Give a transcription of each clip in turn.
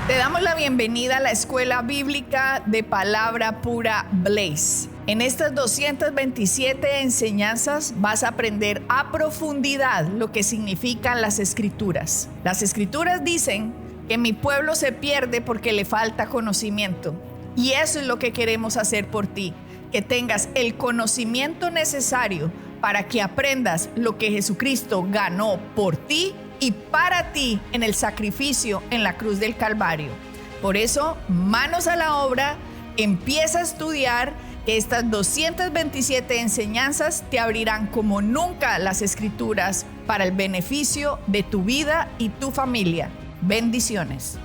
Te damos la bienvenida a la Escuela Bíblica de Palabra Pura Blaze. En estas 227 enseñanzas vas a aprender a profundidad lo que significan las Escrituras. Las Escrituras dicen que mi pueblo se pierde porque le falta conocimiento. Y eso es lo que queremos hacer por ti, que tengas el conocimiento necesario para que aprendas lo que Jesucristo ganó por ti y para ti en el sacrificio en la cruz del Calvario. Por eso, manos a la obra, empieza a estudiar, que estas 227 enseñanzas te abrirán como nunca las Escrituras para el beneficio de tu vida y tu familia. Bendiciones.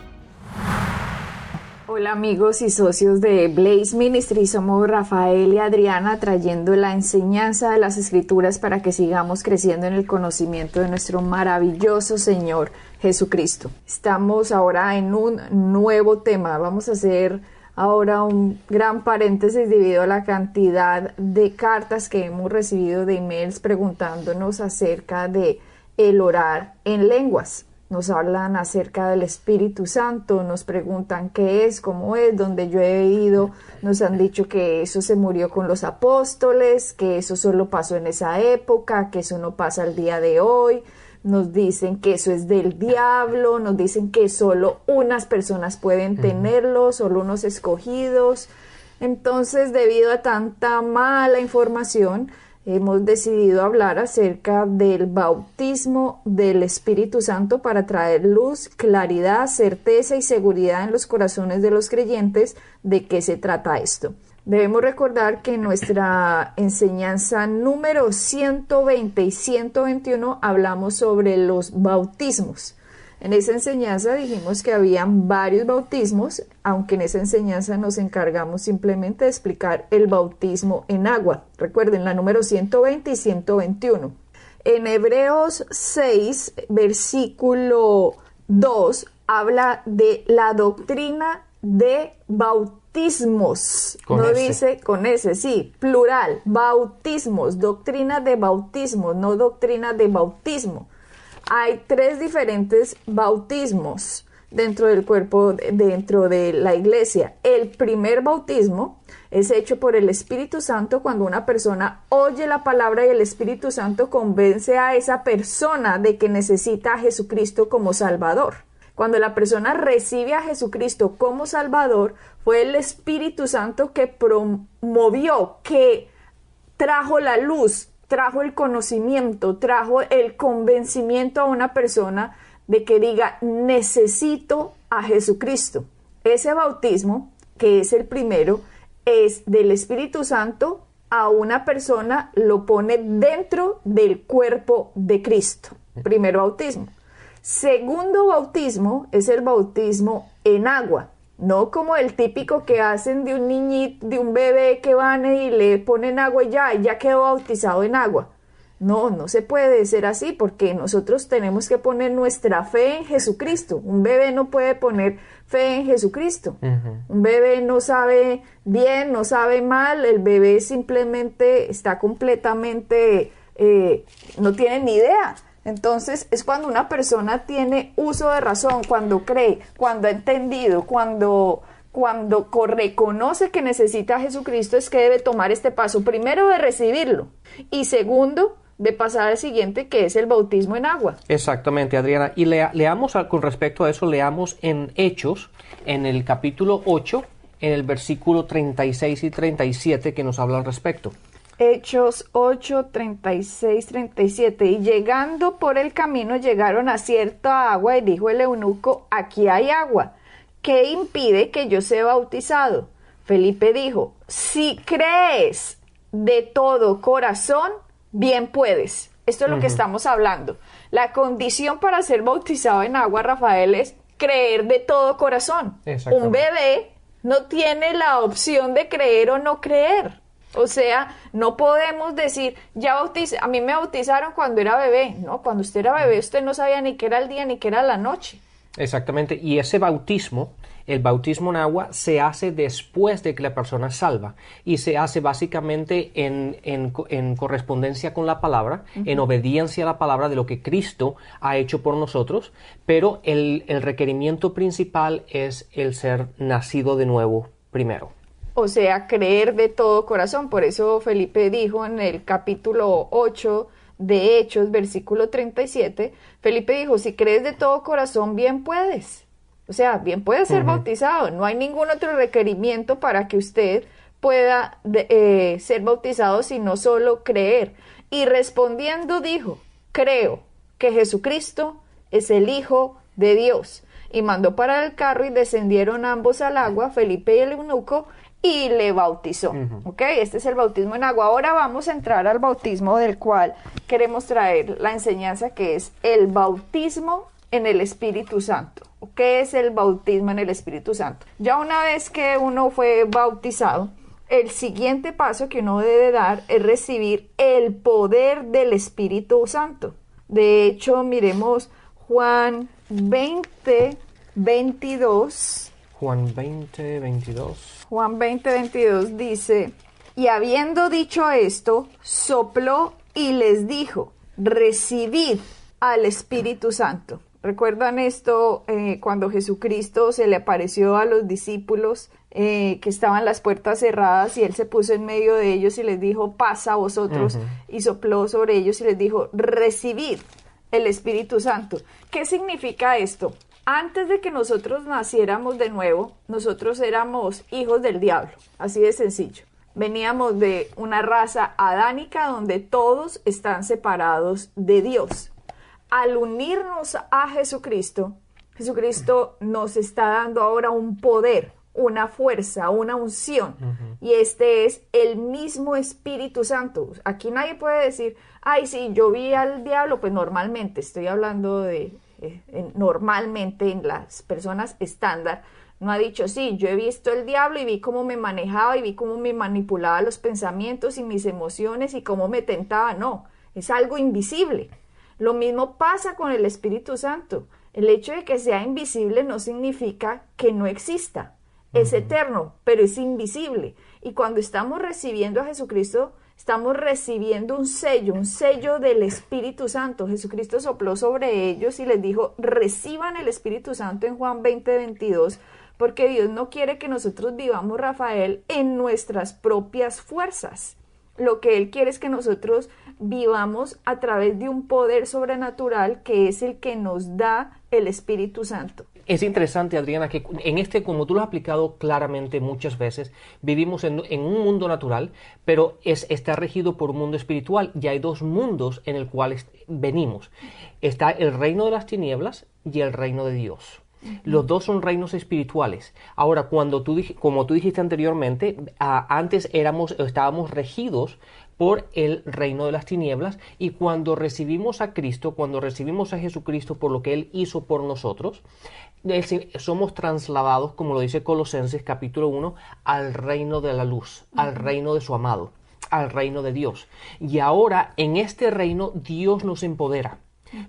Hola amigos y socios de Blaze Ministry, somos Rafael y Adriana trayendo la enseñanza de las Escrituras para que sigamos creciendo en el conocimiento de nuestro maravilloso Señor Jesucristo. Estamos ahora en un nuevo tema, vamos a hacer ahora un gran paréntesis debido a la cantidad de cartas que hemos recibido de emails preguntándonos acerca de el orar en lenguas. Nos hablan acerca del Espíritu Santo, nos preguntan qué es, cómo es, donde yo he ido, nos han dicho que eso se murió con los apóstoles, que eso solo pasó en esa época, que eso no pasa el día de hoy, nos dicen que eso es del diablo, nos dicen que solo unas personas pueden tenerlo, solo unos escogidos. Entonces, debido a tanta mala información, hemos decidido hablar acerca del bautismo del Espíritu Santo para traer luz, claridad, certeza y seguridad en los corazones de los creyentes de qué se trata esto. Debemos recordar que en nuestra enseñanza número 120 y 121 hablamos sobre los bautismos. En esa enseñanza dijimos que habían varios bautismos, aunque en esa enseñanza nos encargamos simplemente de explicar el bautismo en agua. Recuerden, la número 120 y 121. En Hebreos 6, versículo 2, habla de la doctrina de bautismos. Dice con ese, sí, plural, bautismos, doctrina de bautismo, no doctrina de bautismo. Hay 3 diferentes bautismos dentro del cuerpo, dentro de la iglesia. El primer bautismo es hecho por el Espíritu Santo cuando una persona oye la palabra y el Espíritu Santo convence a esa persona de que necesita a Jesucristo como Salvador. Cuando la persona recibe a Jesucristo como Salvador, fue el Espíritu Santo que promovió, que trajo la luz, trajo el conocimiento, trajo el convencimiento a una persona de que diga, necesito a Jesucristo. Ese bautismo, que es el primero, es del Espíritu Santo a una persona, lo pone dentro del cuerpo de Cristo. Primer bautismo. Segundo bautismo es el bautismo en agua. No como el típico que hacen de un niñito, de un bebé que van y le ponen agua y ya quedó bautizado en agua. No se puede ser así porque nosotros tenemos que poner nuestra fe en Jesucristo. Un bebé no puede poner fe en Jesucristo. Un bebé no sabe bien, no sabe mal, el bebé simplemente está completamente, no tiene ni idea. Entonces es cuando una persona tiene uso de razón, cuando cree, cuando ha entendido, cuando reconoce que necesita a Jesucristo, es que debe tomar este paso, primero de recibirlo y segundo de pasar al siguiente, que es el bautismo en agua. Exactamente, Adriana. Y leamos con respecto a eso, leamos en Hechos, en el capítulo 8, en el versículo 36 y 37, que nos habla al respecto. Hechos 8, 36, 37. Y llegando por el camino llegaron a cierta agua y dijo el eunuco, aquí hay agua, ¿qué impide que yo sea bautizado? Felipe dijo, si crees de todo corazón, bien puedes. Esto es lo que estamos hablando. La condición para ser bautizado en agua, Rafael, es creer de todo corazón. Un bebé no tiene la opción de creer o no creer. O sea, no podemos decir, a mí me bautizaron cuando era bebé. No, cuando usted era bebé, usted no sabía ni qué era el día ni qué era la noche. Exactamente, y ese bautismo, el bautismo en agua, se hace después de que la persona es salva y se hace básicamente en correspondencia con la palabra, en obediencia a la palabra de lo que Cristo ha hecho por nosotros, pero el requerimiento principal es el ser nacido de nuevo primero. O sea, creer de todo corazón. Por eso Felipe dijo en el capítulo 8 de Hechos, versículo 37, Felipe dijo, si crees de todo corazón, bien puedes. O sea, bien puedes ser bautizado. No hay ningún otro requerimiento para que usted pueda ser bautizado, sino solo creer. Y respondiendo dijo, creo que Jesucristo es el Hijo de Dios. Y mandó parar el carro y descendieron ambos al agua, Felipe y el eunuco, y le bautizó. ¿Ok? Este es el bautismo en agua. Ahora vamos a entrar al bautismo del cual queremos traer la enseñanza, que es el bautismo en el Espíritu Santo. ¿Qué es el bautismo en el Espíritu Santo? Ya una vez que uno fue bautizado, el siguiente paso que uno debe dar es recibir el poder del Espíritu Santo. De hecho, miremos Juan 20, 22. Juan 20, 22. Juan 20, 22 dice, y habiendo dicho esto, sopló y les dijo, recibid al Espíritu Santo. ¿Recuerdan esto cuando Jesucristo se le apareció a los discípulos que estaban las puertas cerradas y él se puso en medio de ellos y les dijo, pasa a vosotros, y sopló sobre ellos y les dijo, recibid el Espíritu Santo? ¿Qué significa esto? Antes de que nosotros naciéramos de nuevo, nosotros éramos hijos del diablo, así de sencillo. Veníamos de una raza adánica donde todos están separados de Dios. Al unirnos a Jesucristo, Jesucristo nos está dando ahora un poder, una fuerza, una unción. Y este es el mismo Espíritu Santo. Aquí nadie puede decir, ay, sí, yo vi al diablo. Pues normalmente, estoy hablando de normalmente en las personas estándar, no ha dicho, sí, yo he visto el diablo y vi cómo me manejaba y vi cómo me manipulaba los pensamientos y mis emociones y cómo me tentaba. No, es algo invisible. Lo mismo pasa con el Espíritu Santo. El hecho de que sea invisible no significa que no exista. Es eterno, pero es invisible. Y cuando estamos recibiendo a Jesucristo, estamos recibiendo un sello del Espíritu Santo. Jesucristo sopló sobre ellos y les dijo, reciban el Espíritu Santo en Juan 20, 22, porque Dios no quiere que nosotros vivamos, Rafael, en nuestras propias fuerzas. Lo que Él quiere es que nosotros vivamos a través de un poder sobrenatural que es el que nos da el Espíritu Santo. Es interesante, Adriana, que como tú lo has explicado claramente muchas veces, vivimos en un mundo natural, pero está regido por un mundo espiritual, y hay dos mundos en el cual venimos. Está el reino de las tinieblas y el reino de Dios. Los dos son reinos espirituales. Ahora, como tú dijiste anteriormente, antes estábamos regidos por el reino de las tinieblas, y cuando recibimos a Cristo, cuando recibimos a Jesucristo por lo que Él hizo por nosotros, somos trasladados, como lo dice Colosenses capítulo 1, al reino de la luz, al reino de su amado, al reino de Dios. Y ahora en este reino Dios nos empodera.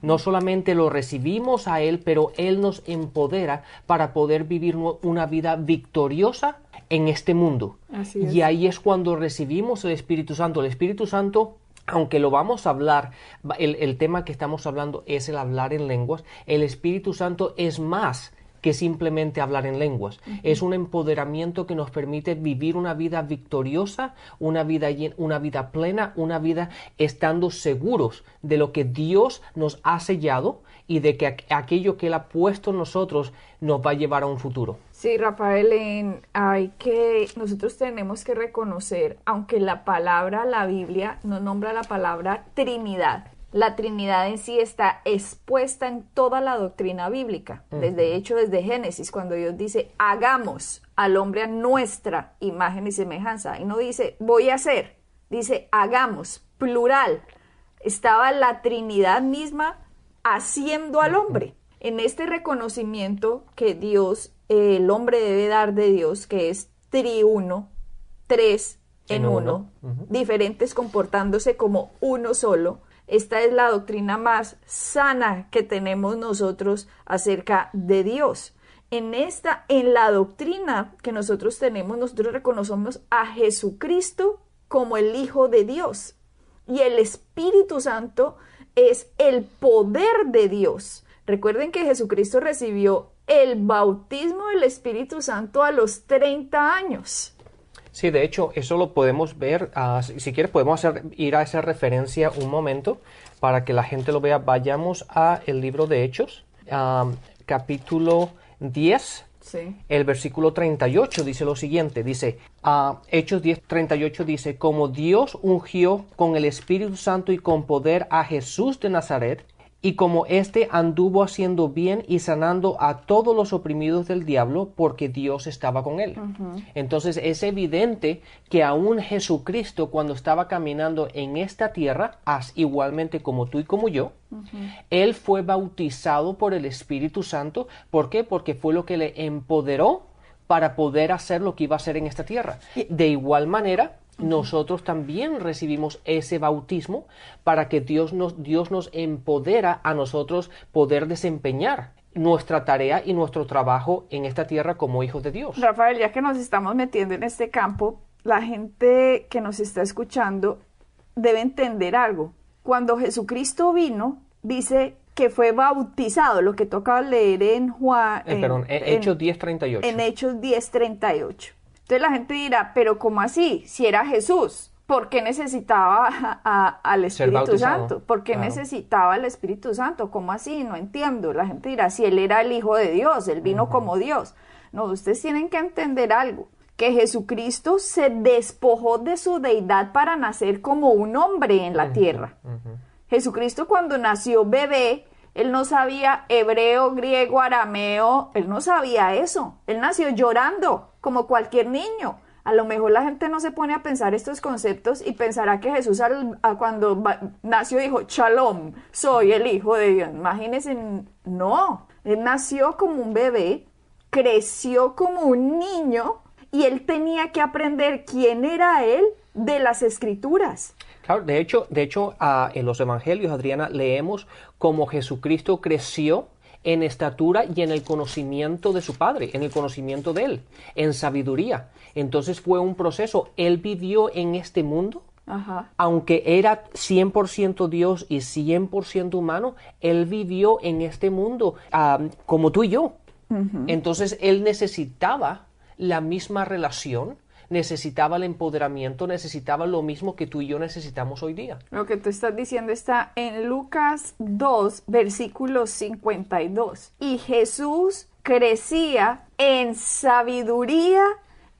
No solamente lo recibimos a Él, pero Él nos empodera para poder vivir una vida victoriosa en este mundo. Así es. Y ahí es cuando recibimos el Espíritu Santo. El Espíritu Santo, aunque lo vamos a hablar, el tema que estamos hablando es el hablar en lenguas, el Espíritu Santo es más que simplemente hablar en lenguas. Es un empoderamiento que nos permite vivir una vida victoriosa, una vida plena, una vida estando seguros de lo que Dios nos ha sellado y de que aquello que Él ha puesto en nosotros nos va a llevar a un futuro. Sí, Rafael, nosotros tenemos que reconocer, aunque la Biblia nos nombra la palabra Trinidad, la Trinidad en sí está expuesta en toda la doctrina bíblica, desde Génesis, cuando Dios dice, hagamos al hombre a nuestra imagen y semejanza, y no dice, voy a hacer, dice, hagamos, plural. Estaba la Trinidad misma haciendo al hombre. En este reconocimiento que Dios, el hombre debe dar de Dios, que es triuno, tres en uno, diferentes comportándose como uno solo, esta es la doctrina más sana que tenemos nosotros acerca de Dios. En la doctrina que nosotros tenemos, nosotros reconocemos a Jesucristo como el Hijo de Dios. Y el Espíritu Santo es el poder de Dios. Recuerden que Jesucristo recibió el bautismo del Espíritu Santo a los 30 años. Sí, de hecho, eso lo podemos ver. Si quieres, podemos ir a esa referencia un momento para que la gente lo vea. Vayamos a el libro de Hechos, capítulo 10. Sí. El versículo 38 dice lo siguiente, dice, Hechos 10:38 dice, como Dios ungió con el Espíritu Santo y con poder a Jesús de Nazaret, y como éste anduvo haciendo bien y sanando a todos los oprimidos del diablo, porque Dios estaba con él. Entonces es evidente que aún Jesucristo, cuando estaba caminando en esta tierra, igualmente como tú y como yo, él fue bautizado por el Espíritu Santo. ¿Por qué? Porque fue lo que le empoderó para poder hacer lo que iba a hacer en esta tierra. De igual manera, nosotros también recibimos ese bautismo para que Dios nos empodera a nosotros poder desempeñar nuestra tarea y nuestro trabajo en esta tierra como hijos de Dios. Rafael, ya que nos estamos metiendo en este campo, la gente que nos está escuchando debe entender algo. Cuando Jesucristo vino, dice que fue bautizado, lo que toca leer en Hechos 10:38. En Hechos 10:38. Entonces la gente dirá, pero ¿cómo así? Si era Jesús, ¿por qué necesitaba al Espíritu Santo? ¿Por qué necesitaba al Espíritu Santo? ¿Cómo así? No entiendo. La gente dirá, si él era el Hijo de Dios, él vino como Dios. No, ustedes tienen que entender algo, que Jesucristo se despojó de su deidad para nacer como un hombre en la tierra. Jesucristo, cuando nació bebé, él no sabía hebreo, griego, arameo, él no sabía eso. Él nació llorando, como cualquier niño. A lo mejor la gente no se pone a pensar estos conceptos y pensará que Jesús cuando nació dijo, Shalom, soy el Hijo de Dios. Imagínense, no. Él nació como un bebé, creció como un niño y él tenía que aprender quién era él de las Escrituras. Claro, de hecho, en los evangelios, Adriana, leemos cómo Jesucristo creció en estatura y en el conocimiento de su Padre, en el conocimiento de Él, en sabiduría. Entonces fue un proceso. Él vivió en este mundo, aunque era 100% Dios y 100% humano, Él vivió en este mundo como tú y yo. Entonces Él necesitaba la misma relación, necesitaba el empoderamiento, necesitaba lo mismo que tú y yo necesitamos hoy día. Lo que tú estás diciendo está en Lucas 2, versículo 52. Y Jesús crecía en sabiduría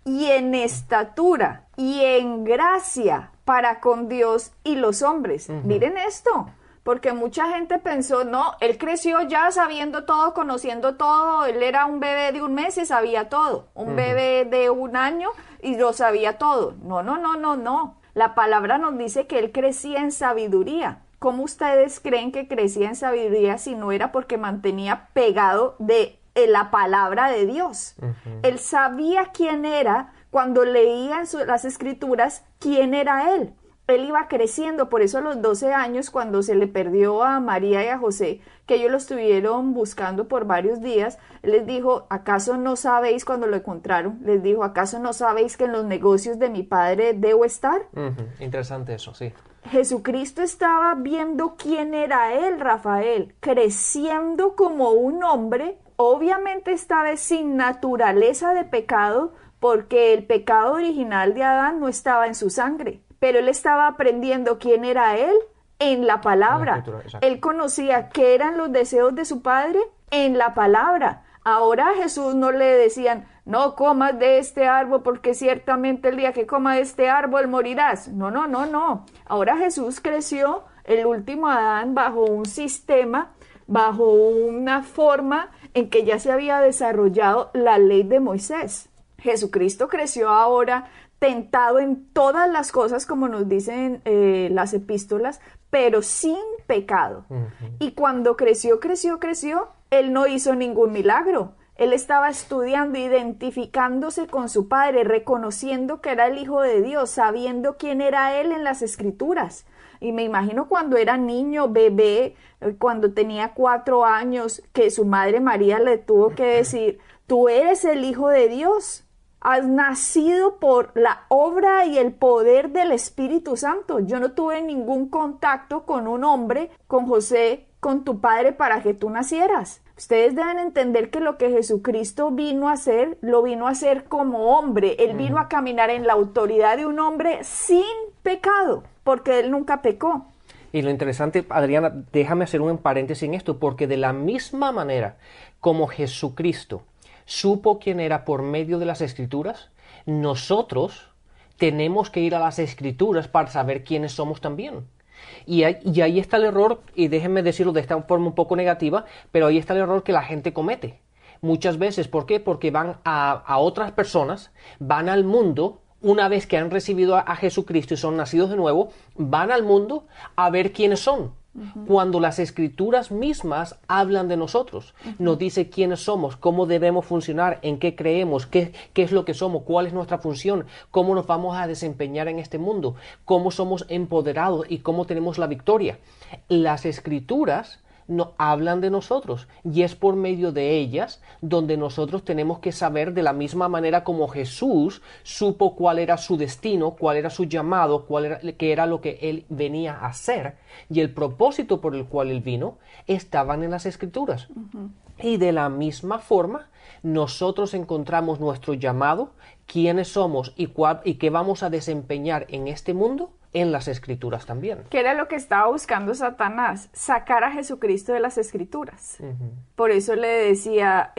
y en estatura y en gracia para con Dios y los hombres. Miren esto. Porque mucha gente pensó, no, él creció ya sabiendo todo, conociendo todo, él era un bebé de 1 mes y sabía todo, un bebé de 1 año y lo sabía todo. No. La palabra nos dice que él crecía en sabiduría. ¿Cómo ustedes creen que crecía en sabiduría si no era porque mantenía pegado de la palabra de Dios? Él sabía quién era cuando leía en las Escrituras quién era él. Él iba creciendo, por eso a los 12 años, cuando se le perdió a María y a José, que ellos lo estuvieron buscando por varios días, él les dijo, ¿acaso no sabéis cuando lo encontraron? Les dijo, ¿acaso no sabéis que en los negocios de mi padre debo estar? Interesante eso, sí. Jesucristo estaba viendo quién era él, Rafael, creciendo como un hombre, obviamente esta vez sin naturaleza de pecado, porque el pecado original de Adán no estaba en su sangre. Pero él estaba aprendiendo quién era él en la palabra. Él conocía qué eran los deseos de su padre en la palabra. Ahora a Jesús no le decían, no comas de este árbol porque ciertamente el día que comas de este árbol morirás. No. Ahora Jesús creció, el último Adán, bajo un sistema, bajo una forma en que ya se había desarrollado la ley de Moisés. Jesucristo creció ahora tentado en todas las cosas, como nos dicen las epístolas, pero sin pecado. Y cuando creció, él no hizo ningún milagro. Él estaba estudiando, identificándose con su Padre, reconociendo que era el Hijo de Dios, sabiendo quién era Él en las Escrituras. Y me imagino cuando era niño, bebé, cuando tenía 4 años, que su madre María le tuvo que decir, tú eres el Hijo de Dios. Has nacido por la obra y el poder del Espíritu Santo. Yo no tuve ningún contacto con un hombre, con José, con tu padre para que tú nacieras. Ustedes deben entender que lo que Jesucristo vino a hacer, lo vino a hacer como hombre. Él vino a caminar en la autoridad de un hombre sin pecado, porque él nunca pecó. Y lo interesante, Adriana, déjame hacer un paréntesis en esto, porque de la misma manera como Jesucristo supo quién era por medio de las Escrituras, nosotros tenemos que ir a las Escrituras para saber quiénes somos también. Y ahí está el error, y déjenme decirlo de esta forma un poco negativa, pero ahí está el error que la gente comete. Muchas veces, ¿por qué? Porque van a otras personas, van al mundo, una vez que han recibido a Jesucristo y son nacidos de nuevo, van al mundo a ver quiénes son. Cuando las Escrituras mismas hablan de nosotros, nos dice quiénes somos, cómo debemos funcionar, en qué creemos, qué es lo que somos, cuál es nuestra función, cómo nos vamos a desempeñar en este mundo, cómo somos empoderados y cómo tenemos la victoria. Las Escrituras no hablan de nosotros y es por medio de ellas donde nosotros tenemos que saber, de la misma manera como Jesús supo cuál era su destino, cuál era su llamado, qué era lo que él venía a hacer y el propósito por el cual él vino, estaban en las Escrituras. Y de la misma forma nosotros encontramos nuestro llamado, quiénes somos y qué vamos a desempeñar en este mundo en las Escrituras también. ¿Qué era lo que estaba buscando Satanás? Sacar a Jesucristo de las Escrituras. Por eso le decía,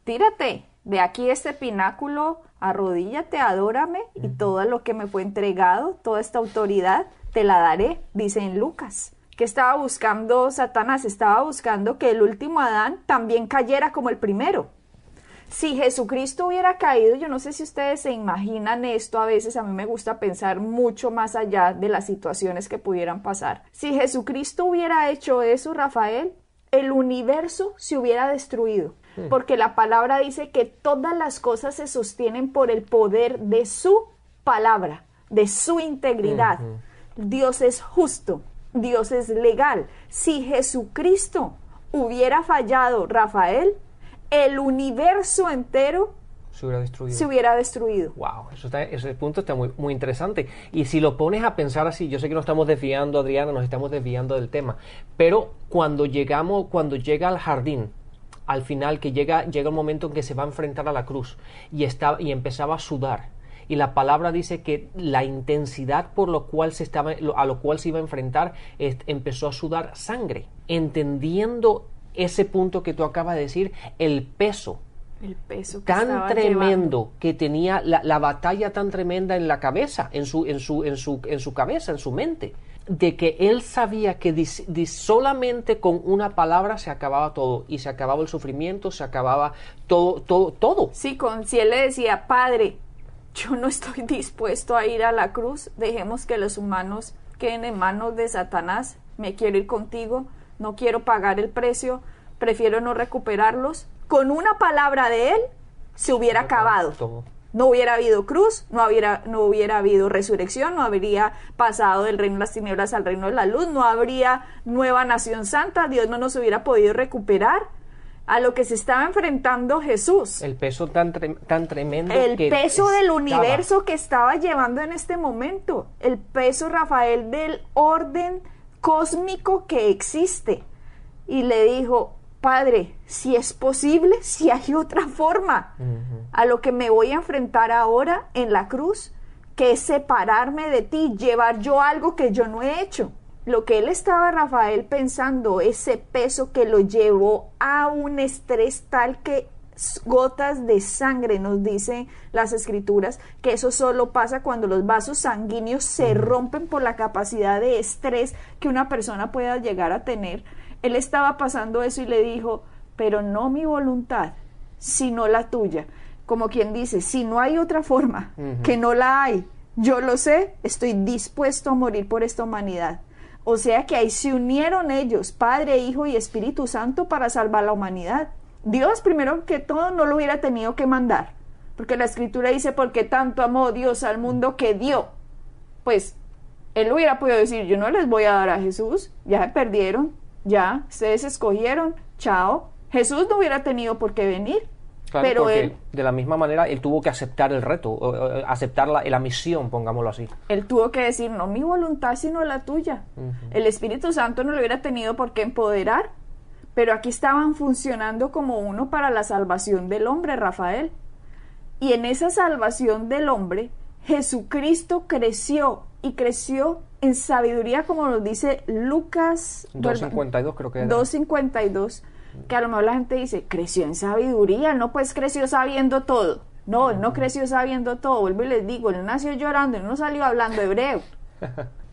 tírate de aquí este pináculo, arrodíllate, adórame, y todo lo que me fue entregado, toda esta autoridad, te la daré, dice en Lucas. ¿Qué estaba buscando Satanás? Estaba buscando que el último Adán también cayera como el primero. Si Jesucristo hubiera caído, yo no sé si ustedes se imaginan esto, a veces a mí me gusta pensar mucho más allá de las situaciones que pudieran pasar. Si Jesucristo hubiera hecho eso, Rafael, el universo se hubiera destruido, porque la palabra dice que todas las cosas se sostienen por el poder de su palabra, de su integridad. Dios es justo, Dios es legal. Si Jesucristo hubiera fallado, Rafael, el universo entero se hubiera destruido. Wow, ese punto está muy, muy interesante. Y si lo pones a pensar así, yo sé que nos estamos desviando, Adriana, nos estamos desviando del tema, pero cuando llega al jardín, al final, que llega el momento en que se va a enfrentar a la cruz y empezaba a sudar, y la palabra dice que la intensidad a lo cual se iba a enfrentar, empezó a sudar sangre, entendiendo ese punto que tú acabas de decir, el peso tan tremendo que tenía, la batalla tan tremenda en la cabeza, en su cabeza, en su mente, de que él sabía que solamente con una palabra se acababa todo, y se acababa el sufrimiento, se acababa todo. Sí, si él le decía, Padre, yo no estoy dispuesto a ir a la cruz, dejemos que los humanos queden en manos de Satanás, me quiero ir contigo, no quiero pagar el precio, prefiero no recuperarlos. Con una palabra de él se hubiera acabado. Todo. No hubiera habido cruz, no hubiera habido resurrección, no habría pasado del reino de las tinieblas al reino de la luz, no habría nueva nación santa, Dios no nos hubiera podido recuperar a lo que se estaba enfrentando Jesús. El peso tan tremendo. El peso del universo que estaba llevando en este momento. El peso, Rafael, del orden cósmico que existe. Y le dijo, Padre, si es posible, si hay otra forma a lo que me voy a enfrentar ahora en la cruz, que es separarme de ti, llevar yo algo que yo no he hecho. Lo que él estaba, Rafael, pensando, ese peso que lo llevó a un estrés tal que gotas de sangre, nos dicen las Escrituras, que eso solo pasa cuando los vasos sanguíneos se rompen por la capacidad de estrés que una persona pueda llegar a tener. Él estaba pasando eso y le dijo, pero no mi voluntad, sino la tuya. Como quien dice, si no hay otra forma, que no la hay, yo lo sé, estoy dispuesto a morir por esta humanidad. O sea que ahí se unieron ellos, Padre, Hijo y Espíritu Santo, para salvar la humanidad. Dios, primero que todo, no lo hubiera tenido que mandar, porque la Escritura dice, porque tanto amó Dios al mundo que dio. Pues Él hubiera podido decir, yo no les voy a dar a Jesús, ya se perdieron, ya, ustedes escogieron, chao. Jesús no hubiera tenido por qué venir. Claro, pero porque él, de la misma manera él tuvo que aceptar el reto, aceptar la misión, pongámoslo así. él tuvo que decir, no mi voluntad, sino la tuya. El Espíritu Santo no lo hubiera tenido por qué empoderar, pero aquí estaban funcionando como uno para la salvación del hombre, Rafael. Y en esa salvación del hombre, Jesucristo creció, y creció en sabiduría, como nos dice Lucas 2:52 creo que era. 2:52, que a lo mejor la gente dice, creció en sabiduría, no, pues creció sabiendo todo. No, él no creció sabiendo todo, vuelvo y les digo, él nació llorando, él no salió hablando hebreo.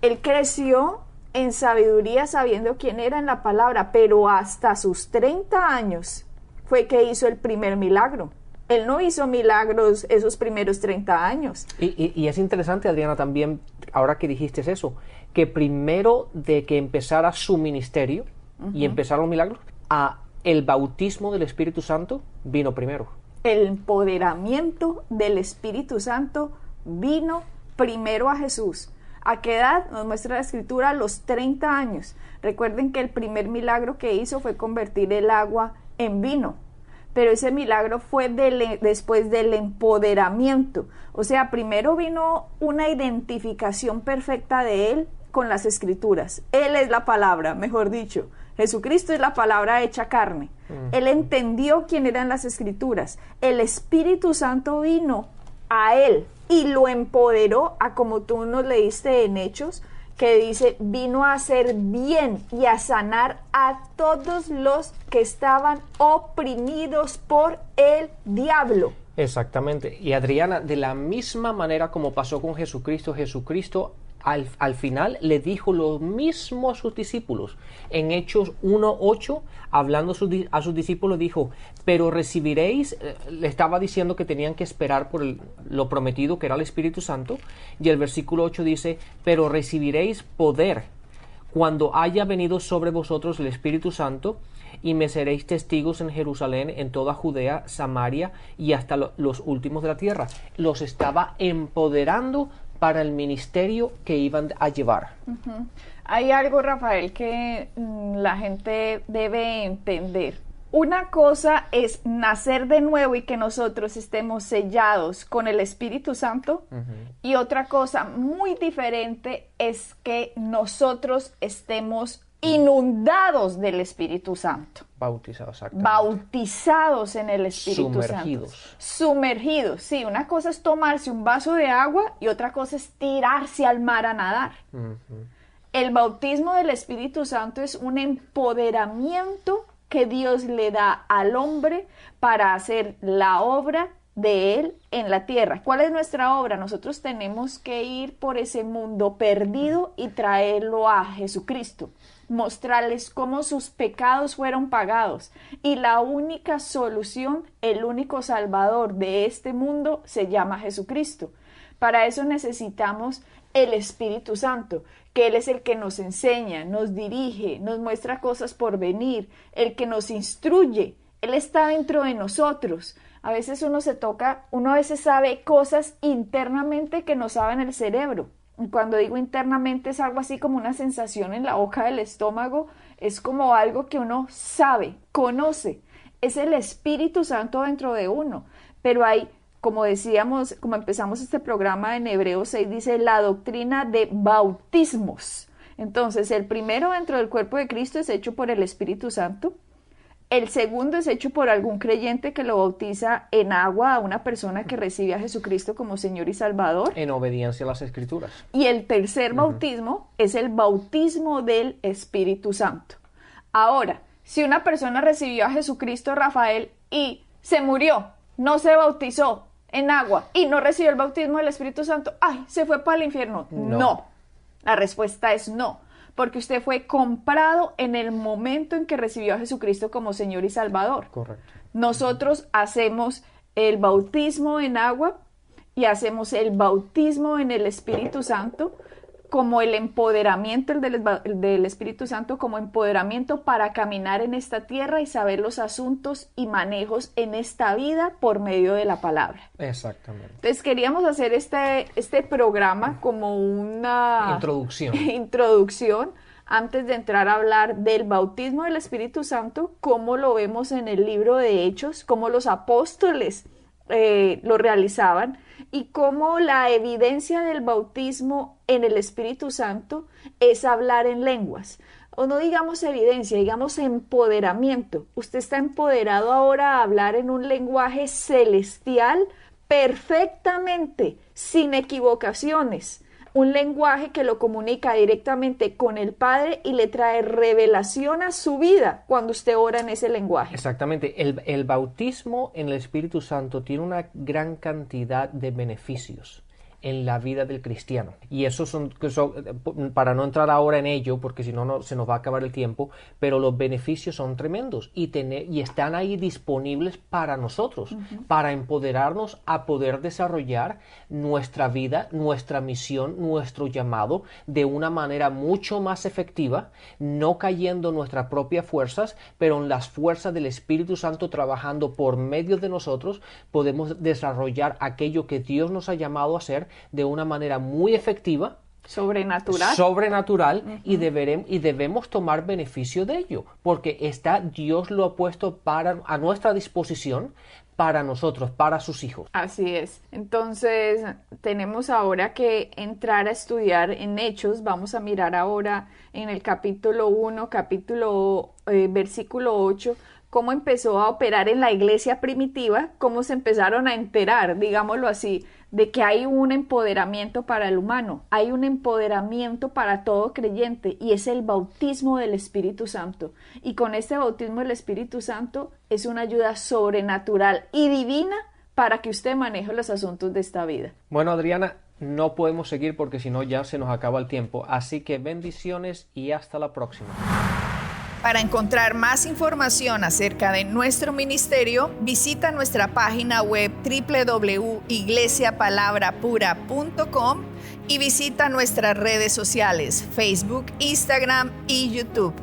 Él creció en sabiduría sabiendo quién era en la palabra, pero hasta sus 30 años fue que hizo el primer milagro. Él no hizo milagros esos primeros 30 años. Y es interesante, Adriana, también, ahora que dijiste eso, que primero de que empezara su ministerio y empezaron los milagros, el bautismo del Espíritu Santo vino primero. El empoderamiento del Espíritu Santo vino primero a Jesús. ¿A qué edad? Nos muestra la Escritura, a los 30 años. Recuerden que el primer milagro que hizo fue convertir el agua en vino. Pero ese milagro fue después del empoderamiento. O sea, primero vino una identificación perfecta de él con las Escrituras. Él es la palabra, mejor dicho. Jesucristo es la palabra hecha carne. Él entendió quién eran las Escrituras. El Espíritu Santo vino a él y lo empoderó a, como tú nos leíste en Hechos, que dice, vino a hacer bien y a sanar a todos los que estaban oprimidos por el diablo. Exactamente. Y Adriana, de la misma manera como pasó con Jesucristo, Jesucristo al final le dijo lo mismo a sus discípulos. En Hechos 1:8, hablando a sus discípulos, dijo, pero recibiréis, le estaba diciendo que tenían que esperar por lo prometido, que era el Espíritu Santo, y el versículo 8 dice, pero recibiréis poder cuando haya venido sobre vosotros el Espíritu Santo, y me seréis testigos en Jerusalén, en toda Judea, Samaria y hasta los últimos de la tierra. Los estaba empoderando para el ministerio que iban a llevar. Hay algo, Rafael, que la gente debe entender. Una cosa es nacer de nuevo y que nosotros estemos sellados con el Espíritu Santo, y otra cosa muy diferente es que nosotros estemos inundados del Espíritu Santo. Bautizados, exactamente. Bautizados en el Espíritu Santo. Sumergidos. Sí, una cosa es tomarse un vaso de agua y otra cosa es tirarse al mar a nadar. El bautismo del Espíritu Santo es un empoderamiento que Dios le da al hombre para hacer la obra de Él en la tierra. ¿Cuál es nuestra obra? Nosotros tenemos que ir por ese mundo perdido y traerlo a Jesucristo, mostrarles cómo sus pecados fueron pagados, y la única solución, el único salvador de este mundo se llama Jesucristo. Para eso necesitamos el Espíritu Santo, que Él es el que nos enseña, nos dirige, nos muestra cosas por venir, el que nos instruye. Él está dentro de nosotros. A veces uno a veces sabe cosas internamente que no sabe en el cerebro. Y cuando digo internamente es algo así como una sensación en la boca del estómago, es como algo que uno sabe, conoce. Es el Espíritu Santo dentro de uno. Pero hay, como decíamos, como empezamos este programa en Hebreos 6, dice la doctrina de bautismos. Entonces, el primero dentro del cuerpo de Cristo es hecho por el Espíritu Santo. El segundo es hecho por algún creyente que lo bautiza en agua a una persona que recibe a Jesucristo como Señor y Salvador. En obediencia a las Escrituras. Y el tercer bautismo es el bautismo del Espíritu Santo. Ahora, si una persona recibió a Jesucristo, Rafael, y se murió, no se bautizó en agua y no recibió el bautismo del Espíritu Santo, ¡ay! ¿Se fue para el infierno? No. La respuesta es no. Porque usted fue comprado en el momento en que recibió a Jesucristo como Señor y Salvador. Correcto. Nosotros hacemos el bautismo en agua y hacemos el bautismo en el Espíritu Santo como el empoderamiento, el del Espíritu Santo, como empoderamiento para caminar en esta tierra y saber los asuntos y manejos en esta vida por medio de la palabra. Exactamente. Entonces queríamos hacer este programa como una introducción antes de entrar a hablar del bautismo del Espíritu Santo, cómo lo vemos en el libro de Hechos, cómo los apóstoles lo realizaban y cómo la evidencia del bautismo en el Espíritu Santo es hablar en lenguas. O no digamos evidencia, digamos empoderamiento. Usted está empoderado ahora a hablar en un lenguaje celestial perfectamente, sin equivocaciones. Un lenguaje que lo comunica directamente con el Padre y le trae revelación a su vida cuando usted ora en ese lenguaje. Exactamente. El bautismo en el Espíritu Santo tiene una gran cantidad de beneficios en la vida del cristiano. Y eso son, para no entrar ahora en ello, porque si no se nos va a acabar el tiempo, pero los beneficios son tremendos y están ahí disponibles para nosotros, para empoderarnos a poder desarrollar nuestra vida, nuestra misión, nuestro llamado de una manera mucho más efectiva, no cayendo en nuestras propias fuerzas, pero en las fuerzas del Espíritu Santo trabajando por medio de nosotros, podemos desarrollar aquello que Dios nos ha llamado a hacer de una manera muy efectiva, sobrenatural, y debemos tomar beneficio de ello, porque Dios lo ha puesto a nuestra disposición para nosotros, para sus hijos. Así es. Entonces, tenemos ahora que entrar a estudiar en Hechos. Vamos a mirar ahora en el capítulo 1, versículo 8, cómo empezó a operar en la iglesia primitiva, cómo se empezaron a enterar, digámoslo así, de que hay un empoderamiento para el humano, hay un empoderamiento para todo creyente y es el bautismo del Espíritu Santo. Y con este bautismo del Espíritu Santo es una ayuda sobrenatural y divina para que usted maneje los asuntos de esta vida. Bueno, Adriana, no podemos seguir porque si no ya se nos acaba el tiempo, así que bendiciones y hasta la próxima. Para encontrar más información acerca de nuestro ministerio, visita nuestra página web www.iglesiapalabrapura.com y visita nuestras redes sociales, Facebook, Instagram y YouTube.